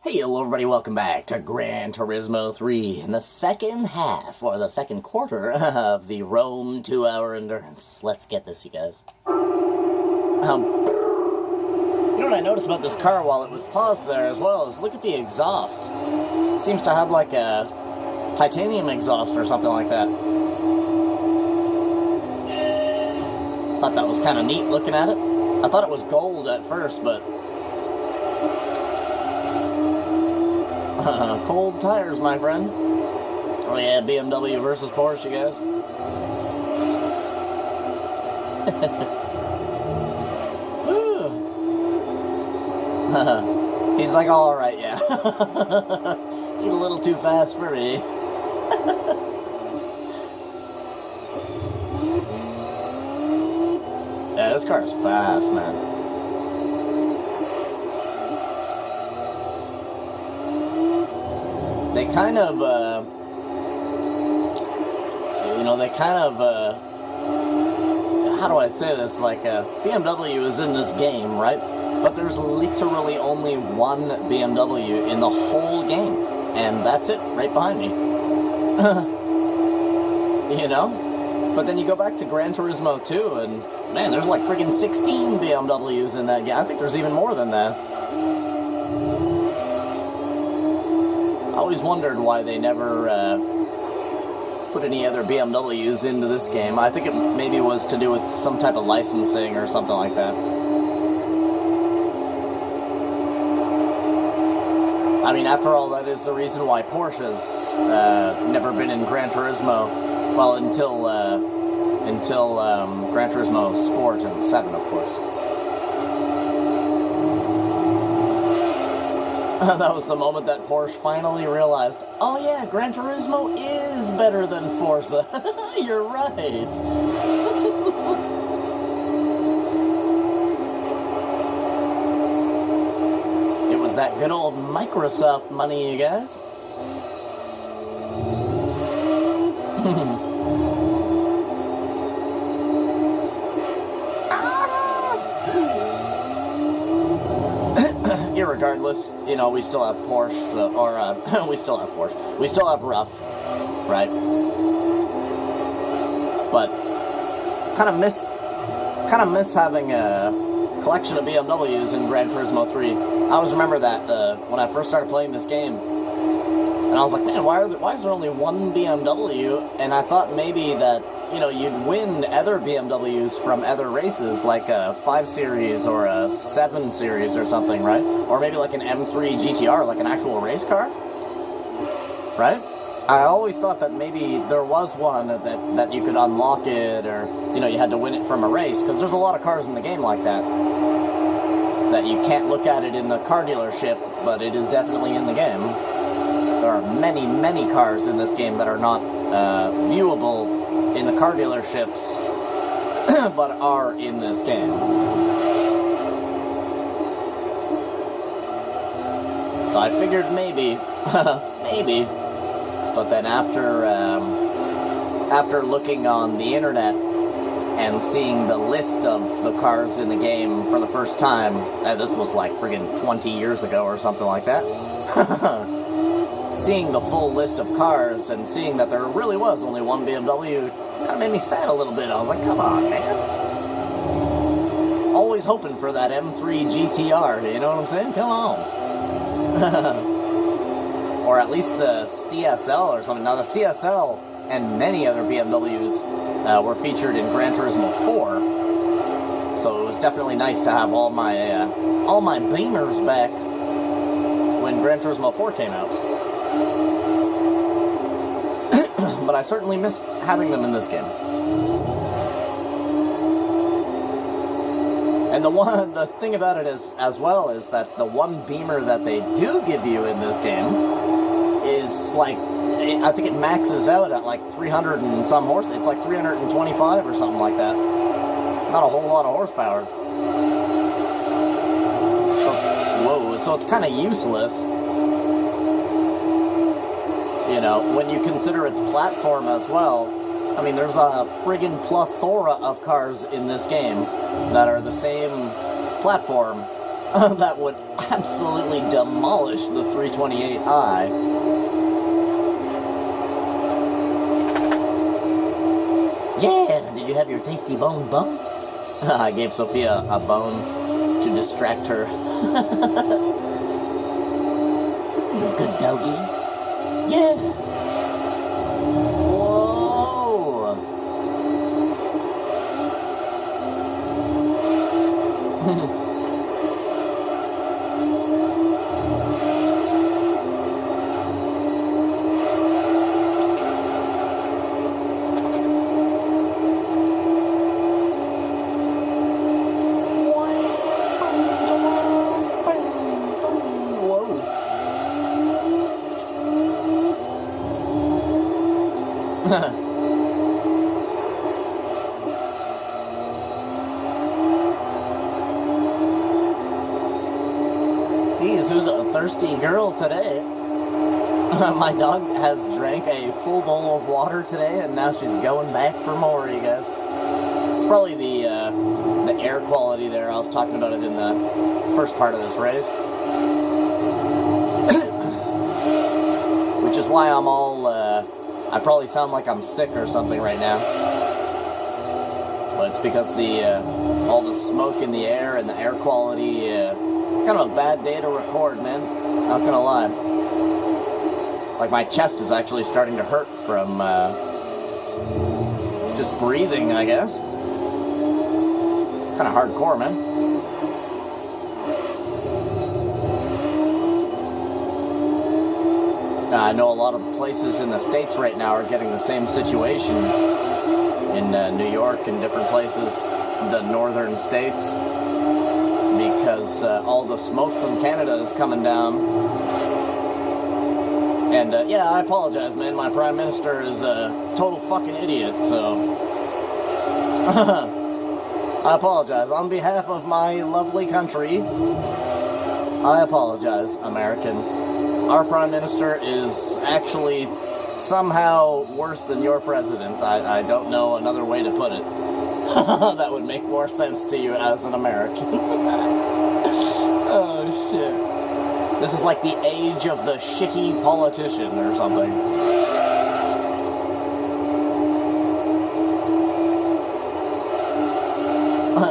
Hey, hello everybody, welcome back to Gran Turismo 3 in the second half, or the second quarter, of the Rome 2-hour endurance. Let's get this, you guys. You know what I noticed about this car while it was paused there as well is look at the exhaust. It seems to have like a titanium exhaust or something like that. Thought that was kind of neat looking at it. I thought it was gold at first, but cold tires, my friend. Oh yeah, BMW versus Porsche, you guys. He's like, alright, yeah. He's a little too fast for me. Yeah, this car's fast, man. They kind of, how do I say this, like, BMW is in this game, right? But there's literally only one BMW in the whole game, and that's it, right behind me. You know? But then you go back to Gran Turismo 2, and, man, there's like friggin' 16 BMWs in that game. I think there's even more than that. I always wondered why they never put any other BMWs into this game. I think it maybe was to do with some type of licensing or something like that. I mean, after all, that is the reason why Porsche's never been in Gran Turismo, well, until Gran Turismo Sport and 7, of course. That was the moment that Porsche finally realized, oh yeah, Gran Turismo is better than Forza. You're right. It was that good old Microsoft money, you guys. Irregardless, you know, we still have Porsche, so, we still have Porsche. We still have Rough, right? But kind of miss having a collection of BMWs in Gran Turismo 3. I always remember that when I first started playing this game, and I was like, man, why is there only one BMW? And I thought maybe that, you know, you'd win other BMWs from other races, like a 5 Series or a 7 Series or something, right? Or maybe like an M3 GTR, like an actual race car, right? I always thought that maybe there was one that you could unlock it, or, you know, you had to win it from a race, because there's a lot of cars in the game like that you can't look at it in the car dealership, but it is definitely in the game. There are many, many cars in this game that are not viewable in the car dealerships, but are in this game. So I figured maybe, maybe, but then after looking on the internet and seeing the list of the cars in the game for the first time, this was like friggin' 20 years ago or something like that, seeing the full list of cars and seeing that there really was only one BMW kind of made me sad a little bit. I was like, come on, man. Always hoping for that M3 GTR, you know what I'm saying? Come on. Or at least the CSL or something. Now, the CSL and many other BMWs were featured in Gran Turismo 4. So it was definitely nice to have all my Beamers back when Gran Turismo 4 came out. But I certainly missed having them in this game. And the thing about it is, as well, is that the one Beamer that they do give you in this game is like, I think it maxes out at like 300 and some horse. It's like 325 or something like that. Not a whole lot of horsepower. So it's kind of useless. You know, when you consider its platform as well. I mean, there's a friggin' plethora of cars in this game that are the same platform. that would absolutely demolish the 328i. Yeah, did you have your tasty bone? I gave Sophia a bone to distract her. You good doggy? Yeah. Whoa. Geez, who's a thirsty girl today? My dog has drank a full bowl of water today, and now she's going back for more, you guys. It's probably the air quality there. I was talking about it in the first part of this race. Which is why I'm all, I probably sound like I'm sick or something right now. But it's because all the smoke in the air and the air quality, it's kind of a bad day to record, man. Not gonna lie. Like, my chest is actually starting to hurt from, just breathing, I guess. Kind of hardcore, man. I know a lot of places in the States right now are getting the same situation. In New York and different places, the northern states, because all the smoke from Canada is coming down. And yeah, I apologize, man. My prime minister is a total fucking idiot, so I apologize on behalf of my lovely country. I apologize, Americans. Our prime minister is actually somehow worse than your president. I don't know another way to put it. That would make more sense to you as an American. Oh, shit. This is like the age of the shitty politician or something.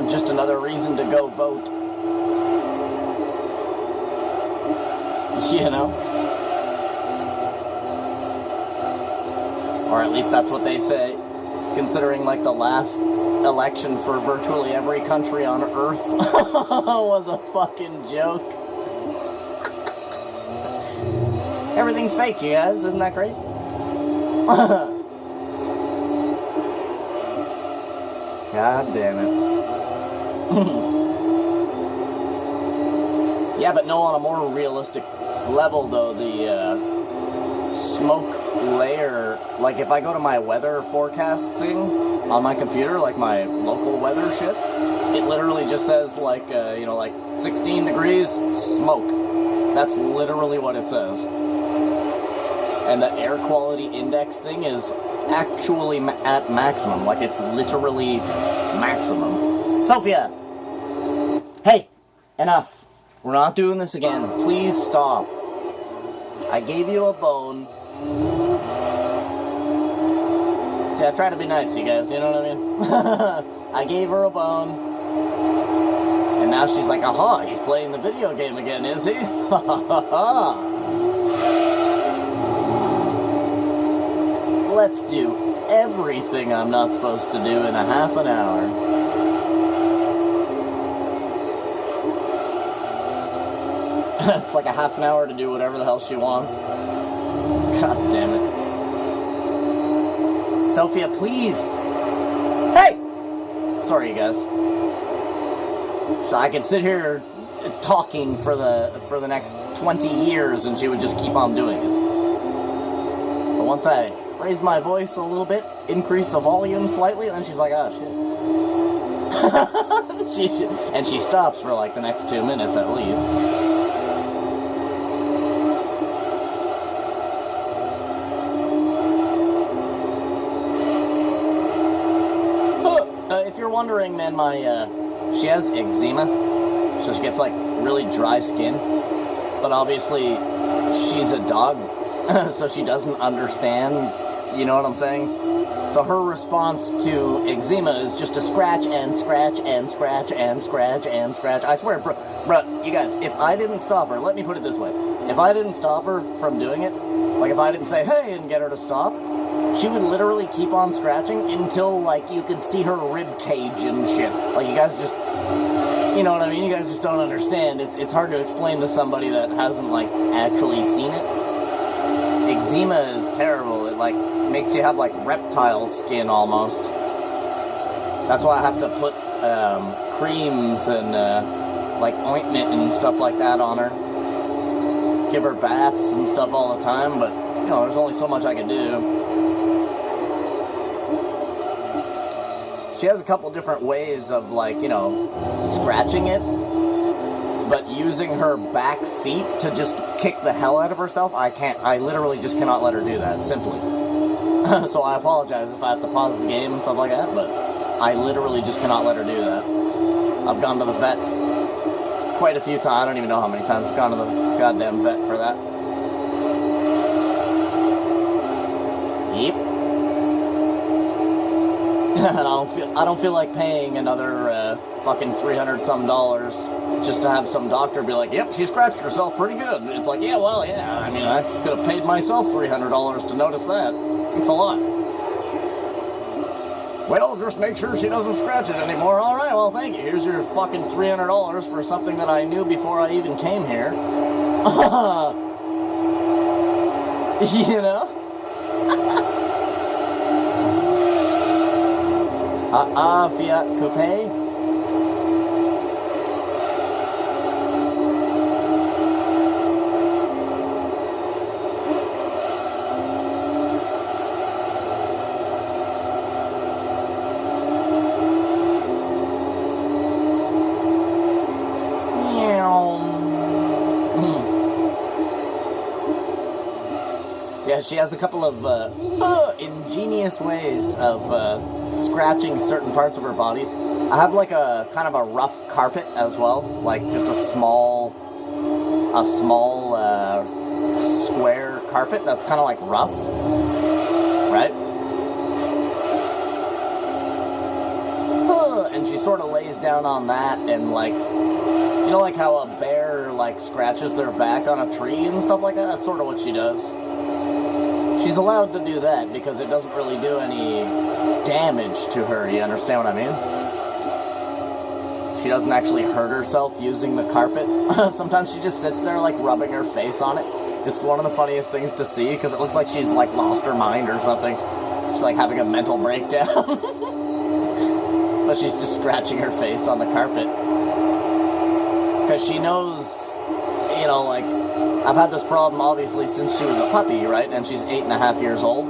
Just another reason to go vote. You know? Or at least that's what they say, considering like the last election for virtually every country on Earth was a fucking joke. Everything's fake, you guys. Isn't that great? God damn it. Yeah, but no, on a more realistic level, though, the smoke layer, like if I go to my weather forecast thing on my computer, like my local weather shit, it literally just says like, you know, like 16 degrees, smoke. That's literally what it says. And the air quality index thing is actually at maximum, like it's literally maximum. Sophia! Hey, enough. We're not doing this again. Please stop. I gave you a bone. Yeah, try to be nice, you guys, you know what I mean? I gave her a bone. And now she's like, aha, he's playing the video game again, is he? Ha ha ha ha. Let's do everything I'm not supposed to do in a half an hour. It's like a half an hour to do whatever the hell she wants. God damn it. Sophia, please. Hey! Sorry, you guys. So I could sit here talking for the next 20 years and she would just keep on doing it. But once I raise my voice a little bit, increase the volume slightly, and then she's like, oh shit. And she stops for like the next 2 minutes at least. If you're wondering, man, she has eczema. so she gets like really dry skin. But obviously, she's a dog, so she doesn't understand, you know what I'm saying? So her response to eczema is just to scratch and scratch and scratch and scratch and scratch. I swear, bruh, you guys, if I didn't stop her, let me put it this way. If I didn't stop her from doing it, like if I didn't say, hey, and get her to stop, she would literally keep on scratching until, like, you could see her rib cage and shit. Like, you guys just, you know what I mean? You guys just don't understand. It's hard to explain to somebody that hasn't, like, actually seen it. Eczema is terrible. It, like, makes you have, like, reptile skin almost. That's why I have to put creams and, like, ointment and stuff like that on her. Give her baths and stuff all the time, but, you know, there's only so much I can do. She has a couple different ways of, like, you know, scratching it, but using her back feet to just kick the hell out of herself, I literally just cannot let her do that, simply. So I apologize if I have to pause the game and stuff like that, but I literally just cannot let her do that. I've gone to the vet quite a few times. I don't even know how many times I've gone to the goddamn vet for that. Yep. I don't feel like paying another fucking $300-some just to have some doctor be like, yep, she scratched herself pretty good. It's like, yeah, well, yeah, I mean, I could have paid myself $300 to notice that. It's a lot. Well, just make sure she doesn't scratch it anymore. All right, well, thank you. Here's your fucking $300 for something that I knew before I even came here. You know? Fiat Coupe. Yeah, she has a couple of ingenious ways of scratching certain parts of her bodies. I have like a kind of a rough carpet as well, like just a small square carpet that's kind of like rough, right? And she sort of lays down on that and, like, you know, like how a bear like scratches their back on a tree and stuff like that? That's sort of what she does. She's allowed to do that because it doesn't really do any damage to her, you understand what I mean? She doesn't actually hurt herself using the carpet. Sometimes she just sits there, like, rubbing her face on it. It's one of the funniest things to see because it looks like she's, like, lost her mind or something. She's, like, having a mental breakdown. But she's just scratching her face on the carpet. Because she knows, you know, like, I've had this problem, obviously, since she was a puppy, right? And she's 8.5 years old.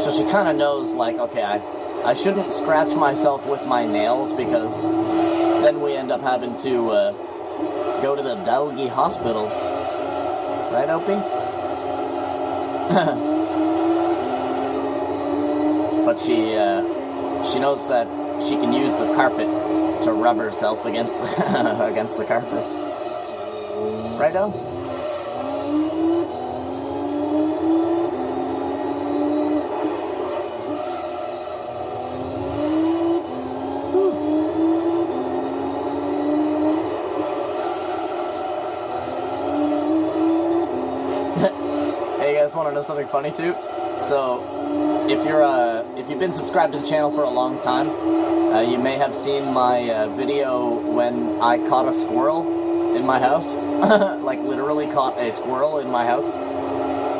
So she kind of knows, like, okay, I shouldn't scratch myself with my nails because then we end up having to go to the doggy hospital. Right, Opie? But she knows that she can use the carpet to rub herself against the, against the carpet. Righto? Want to know something funny too? So, if you've been subscribed to the channel for a long time, you may have seen my video when I caught a squirrel in my house. Like, literally caught a squirrel in my house.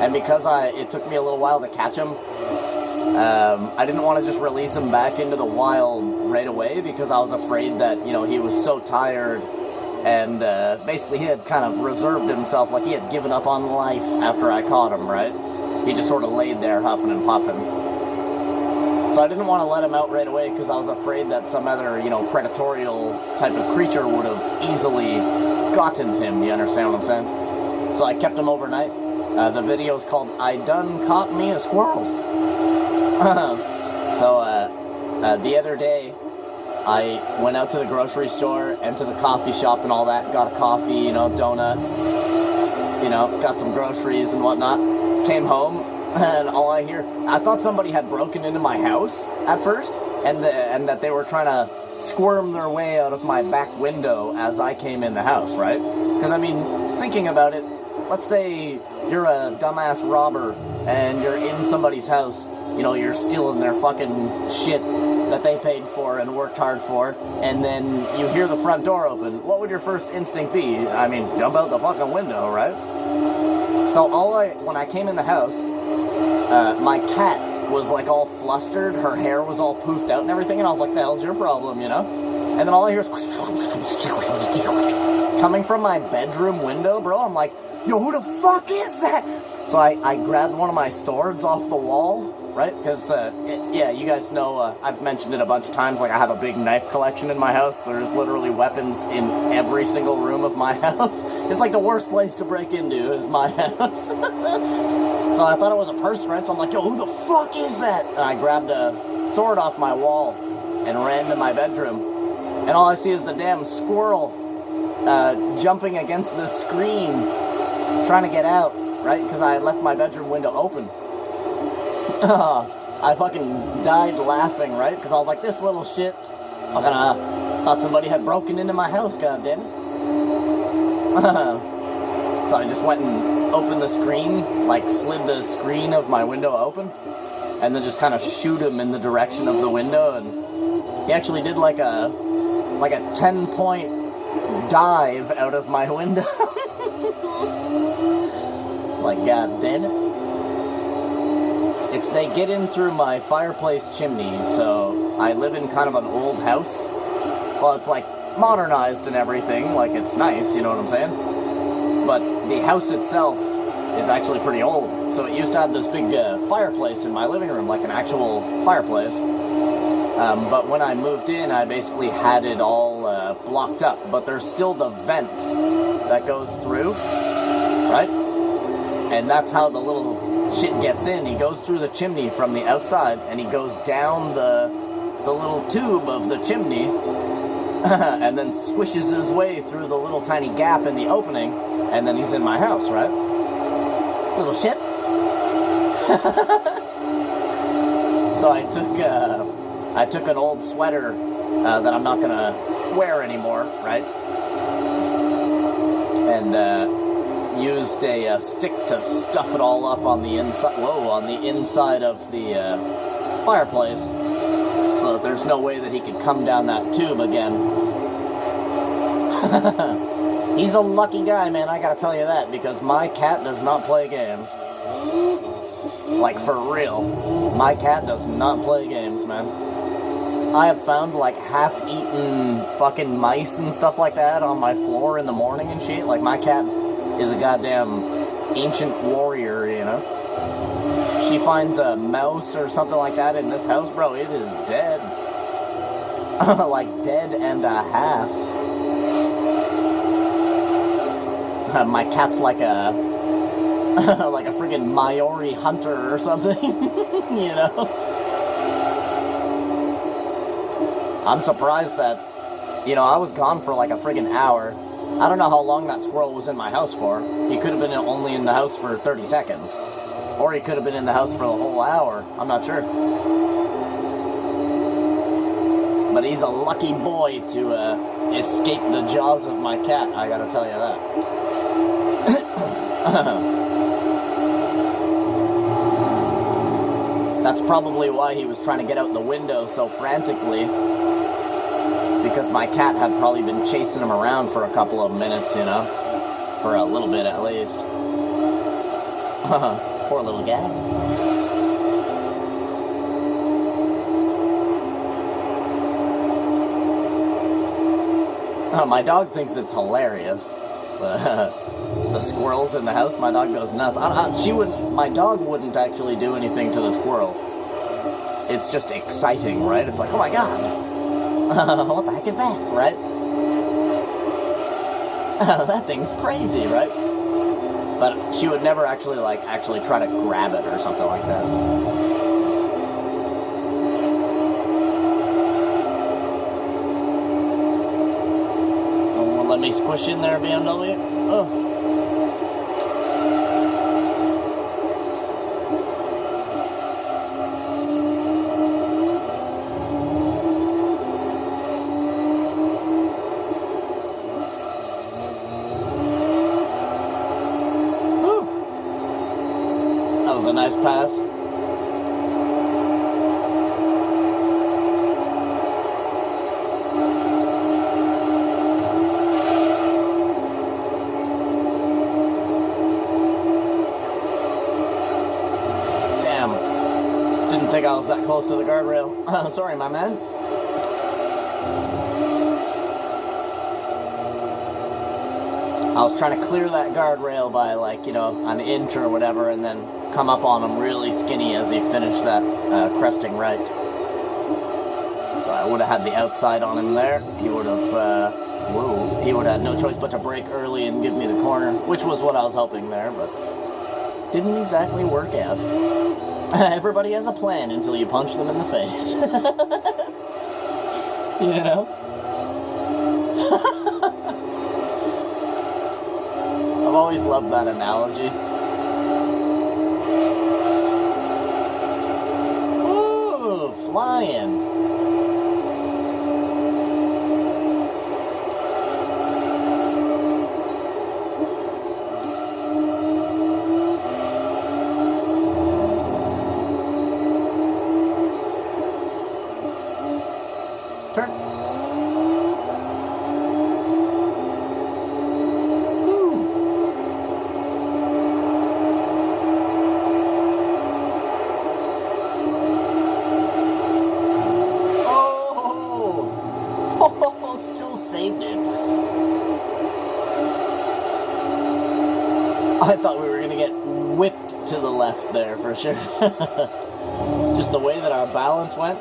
And because it took me a little while to catch him, I didn't want to just release him back into the wild right away because I was afraid that, you know, he was so tired. And basically he had kind of reserved himself, like he had given up on life after I caught him, right? He just sort of laid there huffing and puffing. So I didn't want to let him out right away because I was afraid that some other, you know, predatorial type of creature would have easily gotten him, you understand what I'm saying? So I kept him overnight. The video is called I Done Caught Me a Squirrel. So the other day, I went out to the grocery store and to the coffee shop and all that, got a coffee, you know, donut, you know, got some groceries and whatnot, came home, and all I hear, I thought somebody had broken into my house at first, and that they were trying to squirm their way out of my back window as I came in the house, right? Because, I mean, thinking about it, let's say you're a dumbass robber and you're in somebody's house, you know, you're stealing their fucking shit that they paid for and worked hard for, and then you hear the front door open. What would your first instinct be? I mean, jump out the fucking window, right? So when I came in the house, my cat was like all flustered, her hair was all poofed out and everything, and I was like, the hell's your problem, you know? And then all I hear is coming from my bedroom window, bro. I'm like, yo, who the fuck is that? So I grabbed one of my swords off the wall, right? Because, yeah, you guys know, I've mentioned it a bunch of times, like I have a big knife collection in my house. There's literally weapons in every single room of my house. It's like the worst place to break into is my house. So I thought it was a person, right? So I'm like, yo, who the fuck is that? And I grabbed a sword off my wall and ran to my bedroom. And all I see is the damn squirrel jumping against the screen, trying to get out, right? Because I left my bedroom window open. I fucking died laughing, right? Because I was like, this little shit, thought somebody had broken into my house, goddammit. So I just went and opened the screen, like slid the screen of my window open, and then just kind of shoot him in the direction of the window, and he actually did like a 10-point dive out of my window. Like, god damn it. They get in through my fireplace chimney, so I live in kind of an old house. Well, it's like modernized and everything, like it's nice, you know what I'm saying? But the house itself is actually pretty old, so it used to have this big fireplace in my living room, like an actual fireplace. But when I moved in, I basically had it all blocked up, but there's still the vent that goes through, right? And that's how the little shit gets in. He goes through the chimney from the outside, and he goes down the little tube of the chimney, and then squishes his way through the little tiny gap in the opening, and then he's in my house, right? Little shit. So I took an old sweater that I'm not gonna wear anymore, right? And used a stick to stuff it all up on the inside. Whoa, on the inside of the fireplace, so that there's no way that he could come down that tube again. He's a lucky guy, man. I gotta tell you that, because my cat does not play games. Like, for real. My cat does not play games, man. I have found, like, half-eaten fucking mice and stuff like that on my floor in the morning and shit. Like, my cat is a goddamn ancient warrior, you know? She finds a mouse or something like that in this house, bro, it is dead. Like, dead and a half. My cat's like a like a friggin' Maori hunter or something, you know? I'm surprised that, you know, I was gone for like a friggin' hour. I don't know how long that squirrel was in my house for. He could have been only in the house for 30 seconds. Or he could have been in the house for the whole hour. I'm not sure. But he's a lucky boy to escape the jaws of my cat, I gotta tell you that. That's probably why he was trying to get out the window so frantically. Because my cat had probably been chasing him around for a couple of minutes, you know? For a little bit at least. Poor little guy. My dog thinks it's hilarious. The squirrels in the house, my dog goes nuts. My dog wouldn't actually do anything to the squirrel. It's just exciting, right? It's like, oh my god. What the heck is that, right? That thing's crazy, right? But she would never actually try to grab it or something like that. squish in there, BMW. Oh. That was a nice pass. Didn't think I was that close to the guardrail. Sorry, my man. I was trying to clear that guardrail by, like, you know, an inch or whatever, and then come up on him really skinny as he finished that cresting right. So I would have had the outside on him there. He would have, he would have had no choice but to brake early and give me the corner, which was what I was hoping there, but didn't exactly work out. Everybody has a plan until you punch them in the face. You know? I've always loved that analogy. Ooh, flying. Turn. Oh, still saved it. I thought we were going to get whipped to the left there for sure. Just the way that our balance went.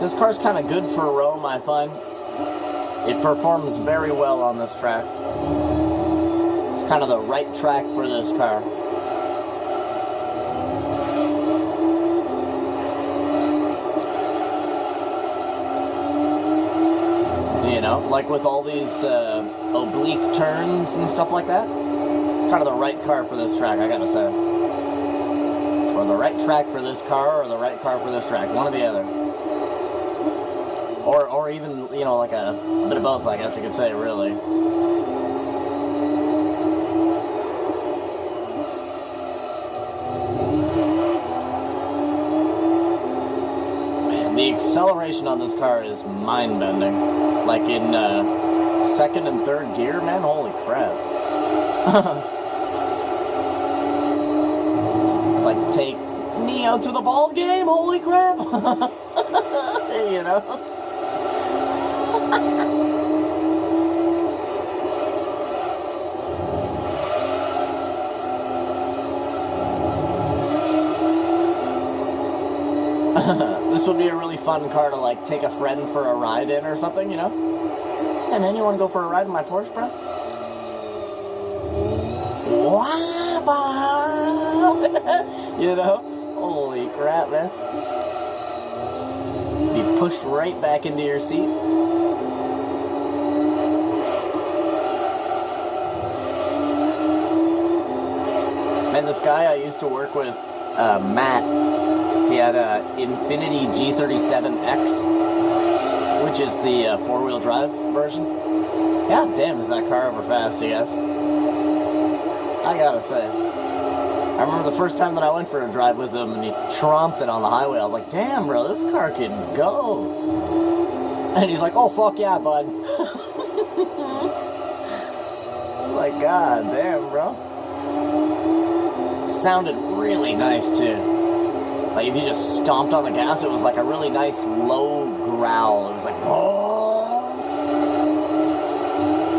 This car's kind of good for Rome, I find. It performs very well on this track. It's kind of the right track for this car. You know, like with all these oblique turns and stuff like that. It's kind of the right car for this track, I gotta say. Or the right track for this car, or the right car for this track. One or the other. Or even, you know, like a bit of both, I guess you could say, really. Man, the acceleration on this car is mind-bending. Like in second and third gear, man, holy crap. It's like, take me out to the ball game, holy crap. You know? This would be a really fun car to, like, take a friend for a ride in or something, you know? Hey man, you want to go for a ride in my Porsche, bro? Wow! You know? Holy crap, man. Be pushed right back into your seat. And this guy I used to work with, Matt, he had a Infiniti G37X, which is the four-wheel drive version. God damn, is that car ever fast, you guys? I gotta say. I remember the first time that I went for a drive with him and he tromped it on the highway. I was like, damn, bro, this car can go. And he's like, oh, fuck yeah, bud. Like, god damn, bro. Sounded really nice, too. Like, if you just stomped on the gas, it was like a really nice low growl. It was like, oh.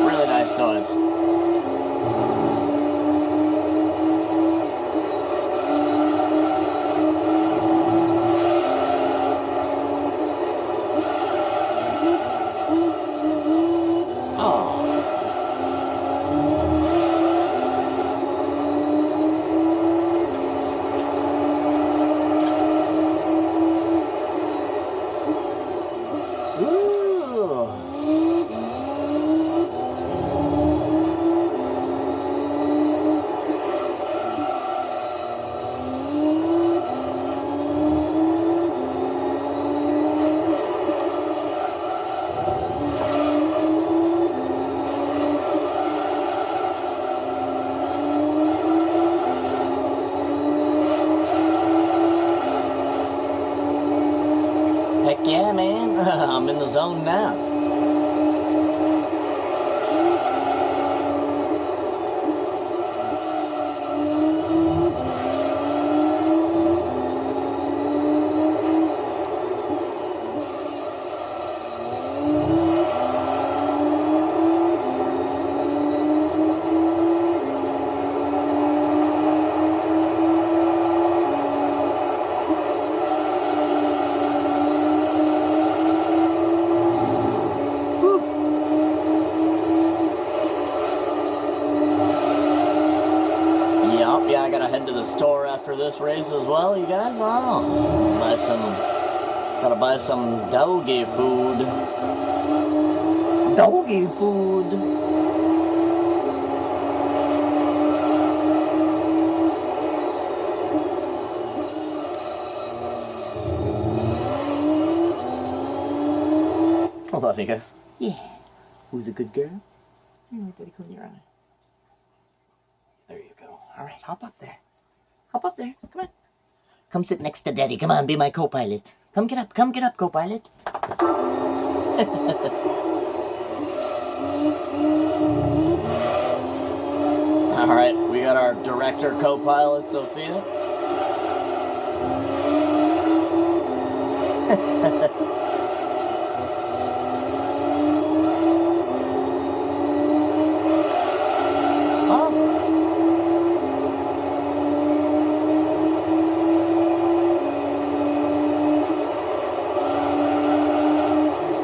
Really nice noise. I'm in the zone now. Yeah, I gotta head to the store after this race as well, you guys. Oh, gotta buy some doggy food. Doggy food. Hold on, you guys. Yeah. Who's a good girl? Daddy, close your eye. There you go. All right, hop up there. Hop up there. Come on. Come sit next to Daddy. Come on, be my co-pilot. Come get up, co-pilot. All right, we got our director co-pilot, Sophia.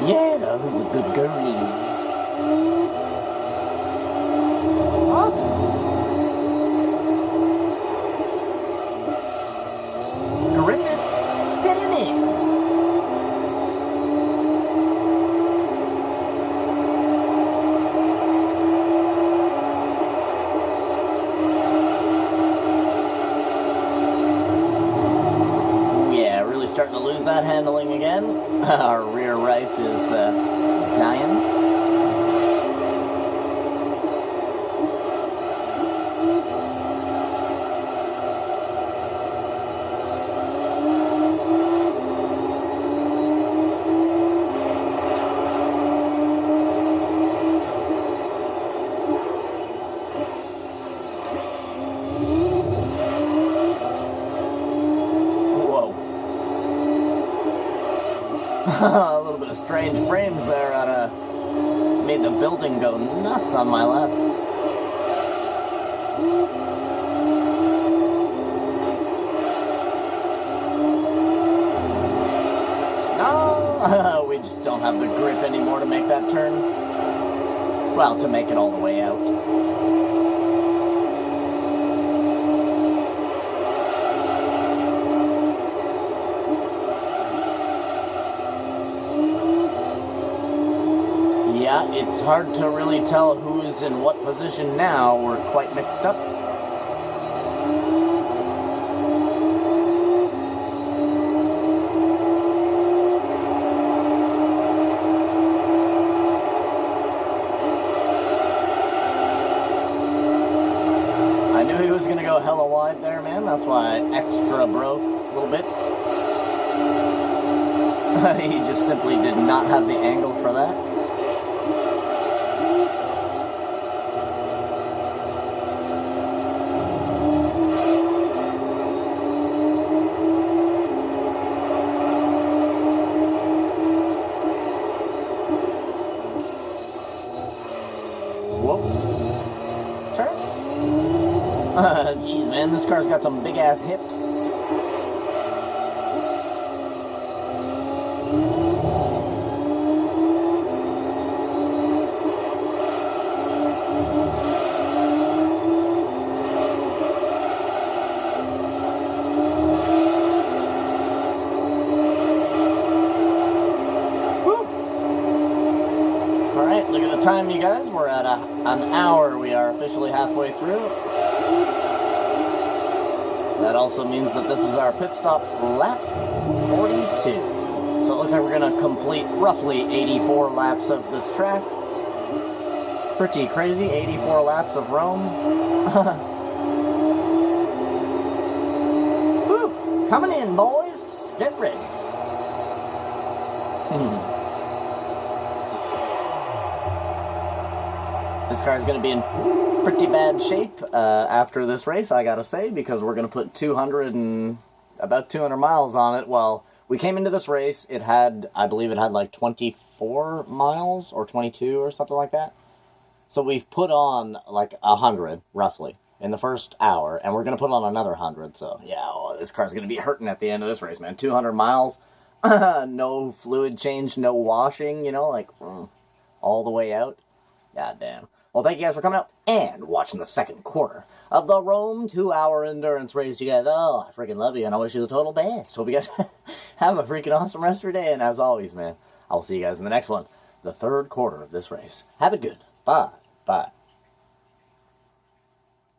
Yeah, who's a good girlie? Griffith, get in it. Yeah, really starting to lose that handling again. Our rear right is dying. A little bit of strange frames there made the building go nuts on my left. No, we just don't have the grip anymore to make that turn. Well, to make it all the way out. Yeah, it's hard to really tell who's in what position now. We're quite mixed up. I knew he was going to go hella wide there, man. That's why I extra broke a little bit. He just simply did not have the angle for that. Whoa. Turn. Jeez, man, this car's got some big-ass hips. Alright, look at the time, you guys. We're at an hour. We are officially halfway through. That also means that this is our pit stop lap 42. So it looks like we're going to complete roughly 84 laps of this track. Pretty crazy, 84 laps of Rome. Woo! Coming in, boys. Get ready. This car is going to be in pretty bad shape after this race, I gotta say, because we're going to put about 200 miles on it. Well, we came into this race, I believe it had like 24 miles or 22 or something like that. So we've put on like 100, roughly, in the first hour, and we're going to put on another 100. So, yeah, this car's going to be hurting at the end of this race, man. 200 miles, no fluid change, no washing, like all the way out. God damn. Well, thank you guys for coming out and watching the second quarter of the Rome 2-hour endurance race. You guys, I freaking love you, and I wish you the total best. Hope you guys have a freaking awesome rest of your day, and as always, man, I will see you guys in the next one, the third quarter of this race. Have it good. Bye. Bye.